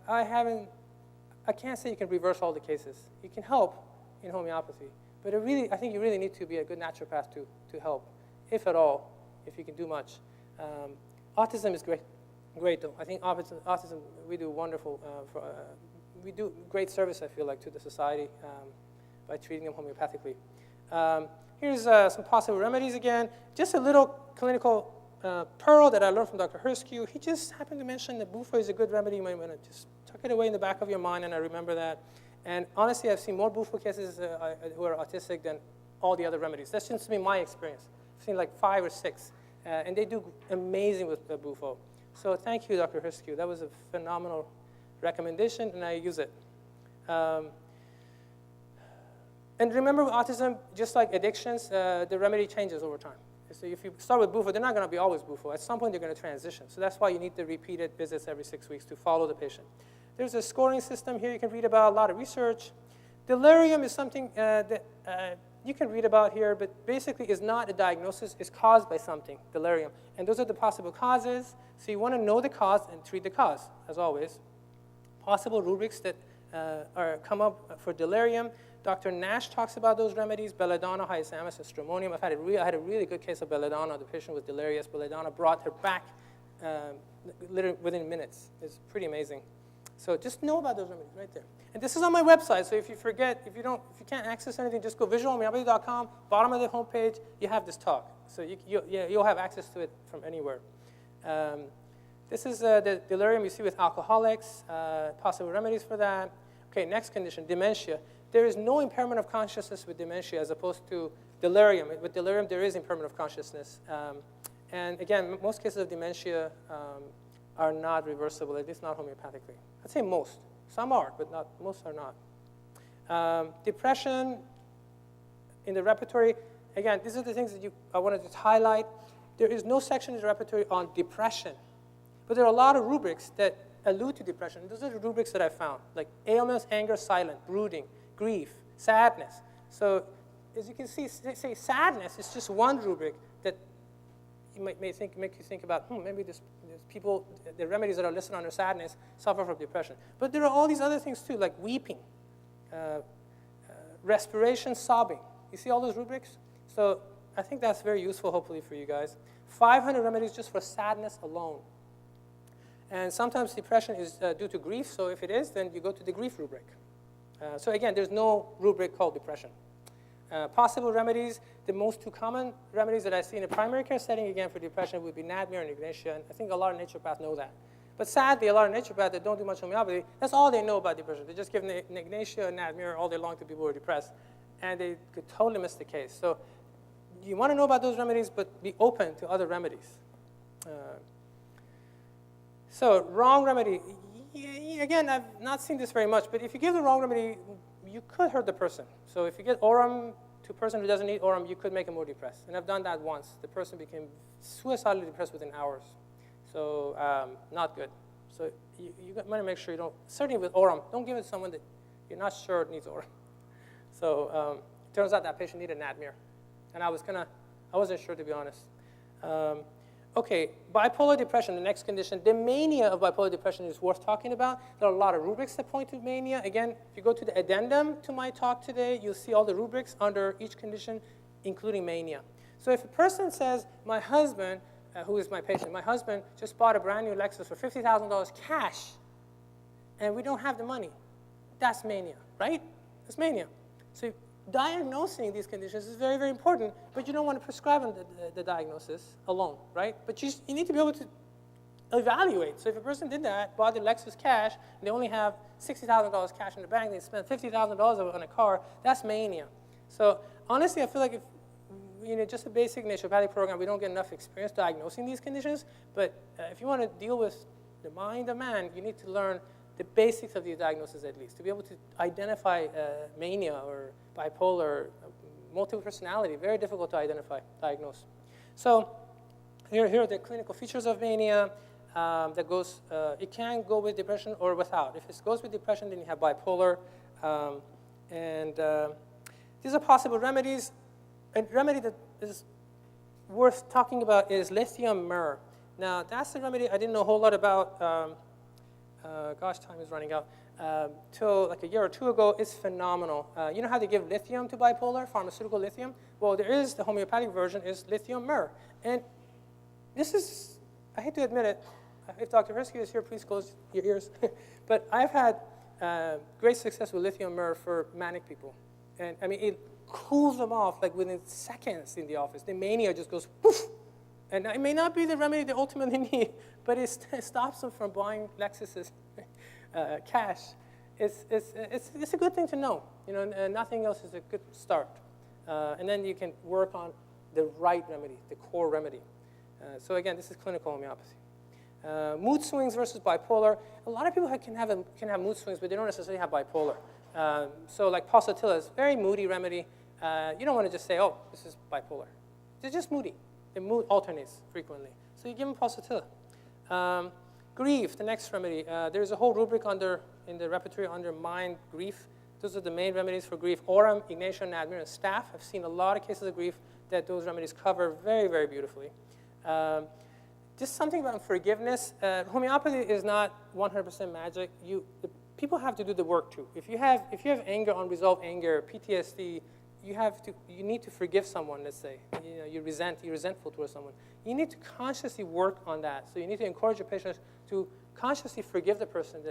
I can't say you can reverse all the cases. You can help in homeopathy, but I think you really need to be a good naturopath to help, if at all, if you can do much. Autism is great though. I think autism, we do wonderful, we do great service, I feel like, to the society by treating them homeopathically. Here's some possible remedies again. Just a little clinical pearl that I learned from Dr. Herskew. He just happened to mention that bufo is a good remedy. You might want to just tuck it away in the back of your mind, and I remember that. And honestly, I've seen more bufo cases who are autistic than all the other remedies. That's just been my experience. I've seen like 5 or 6, and they do amazing with the bufo. So thank you, Dr. Herskew. That was a phenomenal recommendation, and I use it. And remember, with autism, just like addictions, the remedy changes over time. So if you start with bufo, they're not going to be always bufo. At some point, they're going to transition. So that's why you need the repeated visits every 6 weeks to follow the patient. There's a scoring system here you can read about, a lot of research. Delirium is something that you can read about here, but basically is not a diagnosis. It's caused by something, delirium. And those are the possible causes. So you want to know the cause and treat the cause, as always. Possible rubrics that come up for delirium. Dr. Nash talks about those remedies, belladonna, hyoscyamus, and stramonium. I had a really good case of belladonna. The patient was delirious. Belladonna brought her back literally within minutes. It's pretty amazing. So just know about those remedies right there. And this is on my website, so if you forget, if you can't access anything, just go visualhomeopathy.com, bottom of the homepage, you have this talk. So you'll have access to it from anywhere. This is the delirium you see with alcoholics, possible remedies for that. Okay, next condition, dementia. There is no impairment of consciousness with dementia as opposed to delirium. With delirium, there is impairment of consciousness. And again, most cases of dementia are not reversible, at least not homeopathically. I'd say most. Some are, but most are not. Depression in the repertory. Again, these are the things that I wanted to highlight. There is no section in the repertory on depression. But there are a lot of rubrics that allude to depression. Those are the rubrics that I found, like ailments, anger, silent, brooding, grief, sadness. So as you can see, say sadness is just one rubric that you make you think about, maybe there's people, the remedies that are listed under sadness suffer from depression. But there are all these other things too, like weeping, respiration, sobbing. You see all those rubrics? So I think that's very useful, hopefully, for you guys. 500 remedies just for sadness alone. And sometimes depression is due to grief, so if it is, then you go to the grief rubric. So again, there's no rubric called depression. Possible remedies, the most 2 common remedies that I see in a primary care setting, again, for depression would be Nadmir and Ignatia, and I think a lot of naturopaths know that. But sadly, a lot of naturopaths that don't do much homeopathy, that's all they know about depression. They just give Ignatia and Nadmir all day long to people who are depressed, and they could totally miss the case. So you want to know about those remedies, but be open to other remedies. So wrong remedy. Again, I've not seen this very much, but if you give the wrong remedy, you could hurt the person. So if you get Oram to a person who doesn't need Oram, you could make them more depressed. And I've done that once. The person became suicidally depressed within hours. So not good. So you want to make sure you don't, certainly with Oram, don't give it to someone that you're not sure needs Oram. So turns out that patient needed Nadmir. And I wasn't sure, to be honest. Okay, bipolar depression, the next condition. The mania of bipolar depression is worth talking about. There are a lot of rubrics that point to mania. Again, if you go to the addendum to my talk today, you'll see all the rubrics under each condition, including mania. So if a person says, my husband, who is my patient, my husband just bought a brand new Lexus for $50,000 cash, and we don't have the money, that's mania, right? That's mania. So diagnosing these conditions is very, very important, but you don't want to prescribe the diagnosis alone, right? But you need to be able to evaluate. So if a person did that, bought the Lexus cash, and they only have $60,000 cash in the bank, they spent $50,000 on a car, that's mania. So honestly, I feel like if, just a basic naturopathic program, we don't get enough experience diagnosing these conditions, but if you want to deal with the mind of man, you need to learn the basics of the diagnosis at least, to be able to identify mania or bipolar, multiple personality, very difficult to diagnose. So here are the clinical features of mania that goes, it can go with depression or without. If it goes with depression, then you have bipolar. These are possible remedies. A remedy that is worth talking about is lithium myrrh. Now, that's the remedy I didn't know a whole lot about gosh, time is running out, till like a year or two ago, is phenomenal. You know how they give lithium to bipolar, pharmaceutical lithium? Well, there is, the homeopathic version is lithium myrrh. And this is, I hate to admit it, if Dr. Persky is here, please close your ears. But I've had great success with lithium myrrh for manic people. And I mean, it cools them off like within seconds in the office. The mania just goes poof. And it may not be the remedy they ultimately need, but it stops them from buying Lexus's cash. It's a good thing to know. You know, and nothing else is a good start. And then you can work on the right remedy, the core remedy. So again, this is clinical homeopathy. Mood swings versus bipolar. A lot of people can have mood swings, but they don't necessarily have bipolar. So like pulsatilla is a very moody remedy. You don't want to just say, oh, this is bipolar. It's just moody. The mood alternates frequently. So you give them pulsatilla. Grief, the next remedy. There's a whole rubric in the repertoire under mind, grief. Those are the main remedies for grief. Aurum, Ignatia, Nadmir, and Staff. I've seen a lot of cases of grief that those remedies cover very, very beautifully. Just something about forgiveness. Homeopathy is not 100% magic. People have to do the work too. If you have anger, unresolved anger, PTSD, you need to forgive someone. Let's say you're resentful towards someone. You need to consciously work on that. So you need to encourage your patients to consciously forgive the person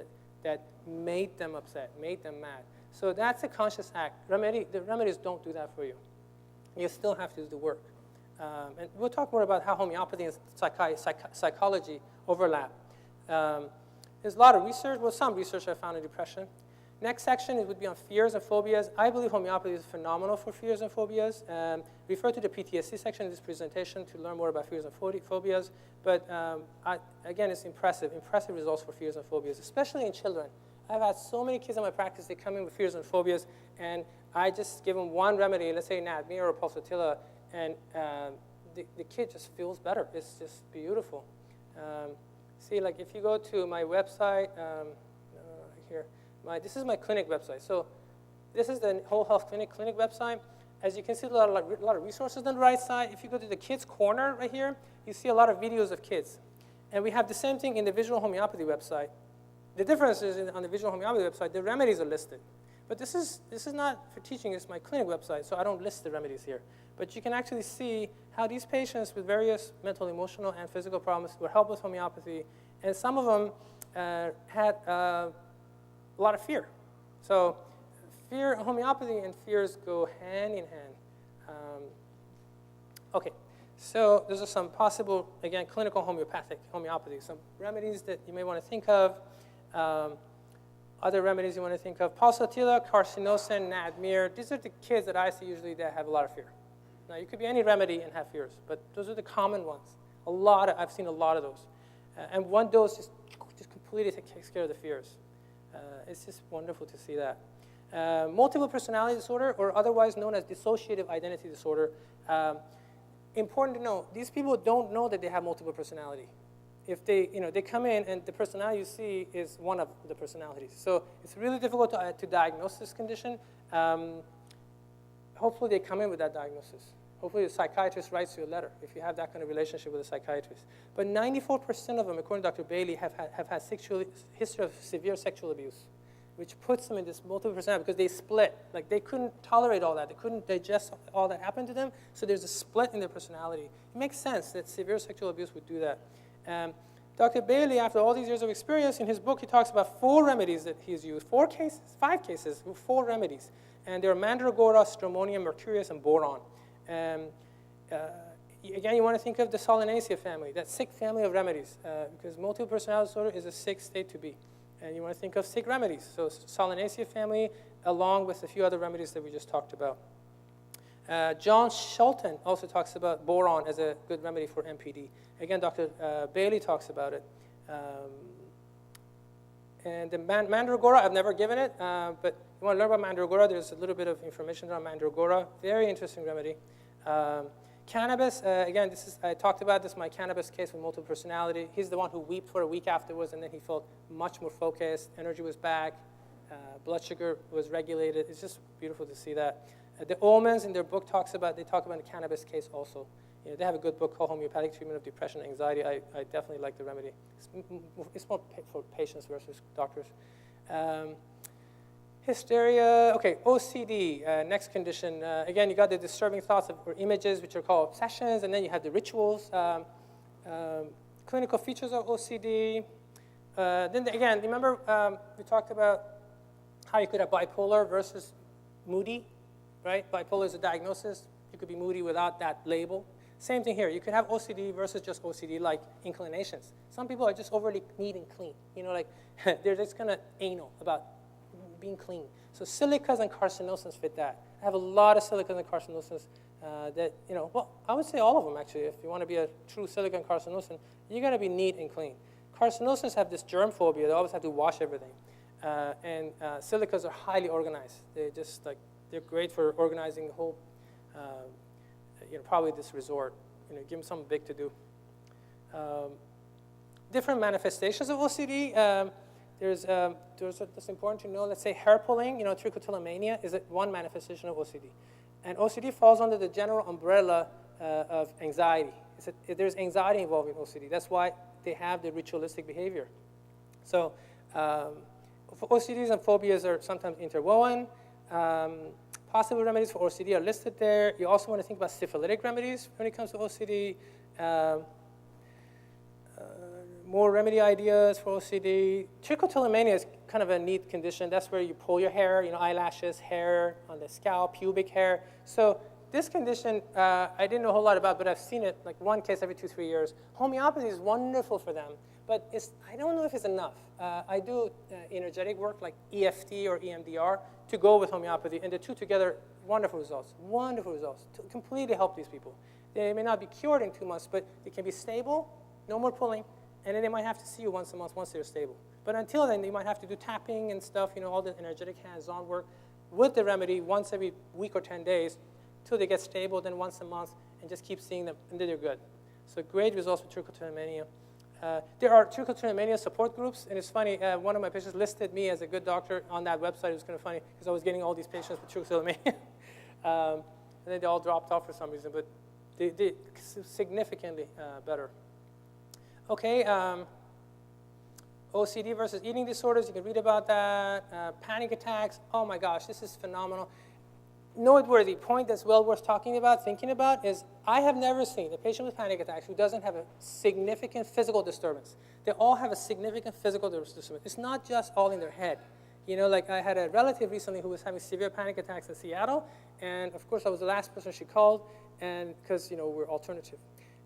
that made them upset, made them mad. So that's a conscious act. The remedies don't do that for you. You still have to do the work. And we'll talk more about how homeopathy and psychology overlap. There's a lot of research, well, some research I found in depression. Next section would be on fears and phobias. I believe homeopathy is phenomenal for fears and phobias. Refer to the PTSD section of this presentation to learn more about fears and phobias. But again, it's impressive results for fears and phobias, especially in children. I've had so many kids in my practice, they come in with fears and phobias, and I just give them one remedy, let's say Nadmir or pulsatilla, and the kid just feels better. It's just beautiful. See, like if you go to my website, here, this is my clinic website. So this is the Whole Health Clinic website. As you can see, a lot of resources on the right side. If you go to the kids corner right here, you see a lot of videos of kids. And we have the same thing in the visual homeopathy website. The difference is on the visual homeopathy website, the remedies are listed. But this is not for teaching, it's my clinic website, so I don't list the remedies here. But you can actually see how these patients with various mental, emotional, and physical problems were helped with homeopathy, and some of them had a lot of fear. So homeopathy and fears go hand in hand. Okay, so those are some possible, again, clinical homeopathy, some remedies that you may want to think of. Other remedies you want to think of: pulsatilla, carcinosin, Nadmir. These are the kids that I see usually that have a lot of fear. Now, you could be any remedy and have fears, but those are the common ones. I've seen a lot of those. And one dose just completely takes care of the fears. It's just wonderful to see that. Multiple personality disorder, or otherwise known as dissociative identity disorder. Important to know, these people don't know that they have multiple personality. If they come in and the personality you see is one of the personalities. So it's really difficult to diagnose this condition. Hopefully they come in with that diagnosis. Hopefully the psychiatrist writes you a letter if you have that kind of relationship with a psychiatrist. But 94% of them, according to Dr. Bailey, have had history of severe sexual abuse, which puts them in this multiple personality because they split. Like they couldn't tolerate all that. They couldn't digest all that happened to them. So there's a split in their personality. It makes sense that severe sexual abuse would do that. Dr. Bailey, after all these years of experience, in his book, he talks about 4 remedies that he's used. 5 cases, 4 remedies. And they're mandragora, stramonium, mercurius, and boron. Again, you want to think of the Solanaceae family, that sick family of remedies, because multiple personality disorder is a sick state to be. And you want to think of sick remedies. So Solanaceae family, along with a few other remedies that we just talked about. John Schulten also talks about boron as a good remedy for MPD. Again, Dr. Bailey talks about it. And the mandragora, I've never given it, but you want to learn about mandragora, there's a little bit of information on mandragora. Very interesting remedy. Cannabis, again, I talked about this, my cannabis case with multiple personality. He's the one who wept for a week afterwards, and then he felt much more focused, energy was back, blood sugar was regulated. It's just beautiful to see that. The Ullmans in their book they talk about the cannabis case also. They have a good book called Homeopathic Treatment of Depression and Anxiety. I definitely like the remedy. It's more for patients versus doctors. Hysteria, okay, OCD, next condition. Again, you got the disturbing thoughts or images, which are called obsessions, and then you have the rituals. Clinical features of OCD. Then again, remember we talked about how you could have bipolar versus moody, right? Bipolar is a diagnosis. You could be moody without that label. Same thing here. You could have OCD versus just OCD like inclinations. Some people are just overly neat and clean. Like they're just kind of anal about being clean. So silicas and carcinosis fit that. I have a lot of silicas and carcinosis that, well, I would say all of them actually. If you want to be a true silica and carcinosin, you got to be neat and clean. Carcinosis have this germ phobia. They always have to wash everything. And silicas are highly organized. They're great for organizing the whole, probably this resort. Give them something big to do. Different manifestations of OCD. That's important to know. Let's say hair pulling, trichotillomania is one manifestation of OCD. And OCD falls under the general umbrella of anxiety. There's anxiety involved in OCD. That's why they have the ritualistic behavior. So OCDs and phobias are sometimes interwoven. Possible remedies for OCD are listed there. You also want to think about syphilitic remedies when it comes to OCD. More remedy ideas for OCD. Trichotillomania is kind of a neat condition. That's where you pull your hair, eyelashes, hair on the scalp, pubic hair. So this condition, I didn't know a whole lot about, but I've seen it like one case every 2-3 years. Homeopathy is wonderful for them, but I don't know if it's enough. I do energetic work like EFT or EMDR to go with homeopathy, and the two together, wonderful results to completely help these people. They may not be cured in 2 months, but they can be stable, no more pulling, and then they might have to see you once a month once they're stable. But until then, they might have to do tapping and stuff, all the energetic hands-on work with the remedy once every week or 10 days till they get stable, then once a month, and just keep seeing them, and then they're good. So great results for trichotillomania. There are trichotillomania support groups, and it's funny, one of my patients listed me as a good doctor on that website. It was kind of funny because I was getting all these patients with trichotillomania. And then they all dropped off for some reason, but they significantly better. Okay, OCD versus eating disorders, you can read about that. Panic attacks, oh my gosh, this is phenomenal. Noteworthy point that's well worth talking about, thinking about, is I have never seen a patient with panic attacks who doesn't have a significant physical disturbance. They all have a significant physical disturbance. It's not just all in their head. Like I had a relative recently who was having severe panic attacks in Seattle, and of course I was the last person she called, and because we're alternative.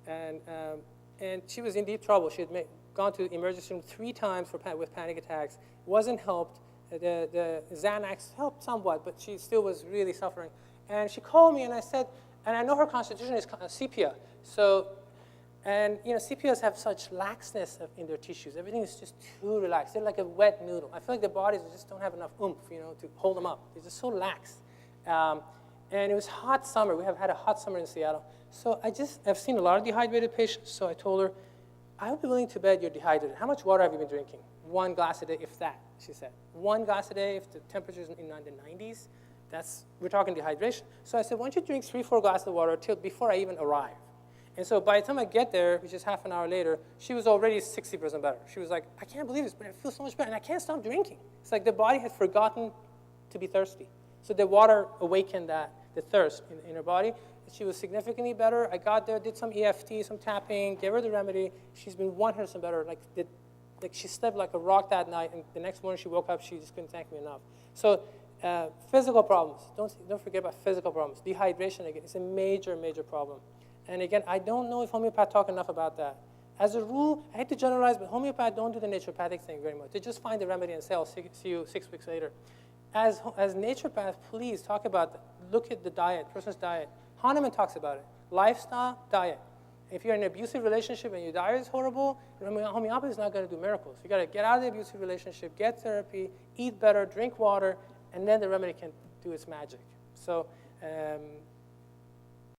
And she was in deep trouble. She had gone to the emergency room 3 times with panic attacks. Wasn't helped. The Xanax helped somewhat, but she still was really suffering. And she called me, and I said, and I know her constitution is sepia. So, and sepias have such laxness in their tissues. Everything is just too relaxed. They're like a wet noodle. I feel like their bodies just don't have enough oomph, to hold them up. They're just so lax. And it was hot summer. We have had a hot summer in Seattle. So I've seen a lot of dehydrated patients, so I told her, I would be willing to bet you're dehydrated. How much water have you been drinking? 1 glass a day, if that, she said. 1 glass a day, if the temperature's in the 90s, we're talking dehydration. So I said, why don't you drink 3-4 glasses of water before I even arrive? And so by the time I get there, which is half an hour later, she was already 60% better. She was like, I can't believe this, but I feel so much better, and I can't stop drinking. It's like the body had forgotten to be thirsty. So the water awakened the thirst in her body. She was significantly better. I got there, did some EFT, some tapping, gave her the remedy. She's been 100% better. Like she slept like a rock that night, and the next morning she woke up, she just couldn't thank me enough. So physical problems. Don't forget about physical problems. Dehydration, again, is a major, major problem. And again, I don't know if homeopaths talk enough about that. As a rule, I hate to generalize, but homeopaths don't do the naturopathic thing very much. They just find the remedy and say, I'll see you 6 weeks later. As naturopaths, please talk about that. Look at the diet, person's diet. Hahnemann talks about it. Lifestyle, diet. If you're in an abusive relationship and your diet is horrible, homeopathy is not going to do miracles. You got to get out of the abusive relationship, get therapy, eat better, drink water, and then the remedy can do its magic. So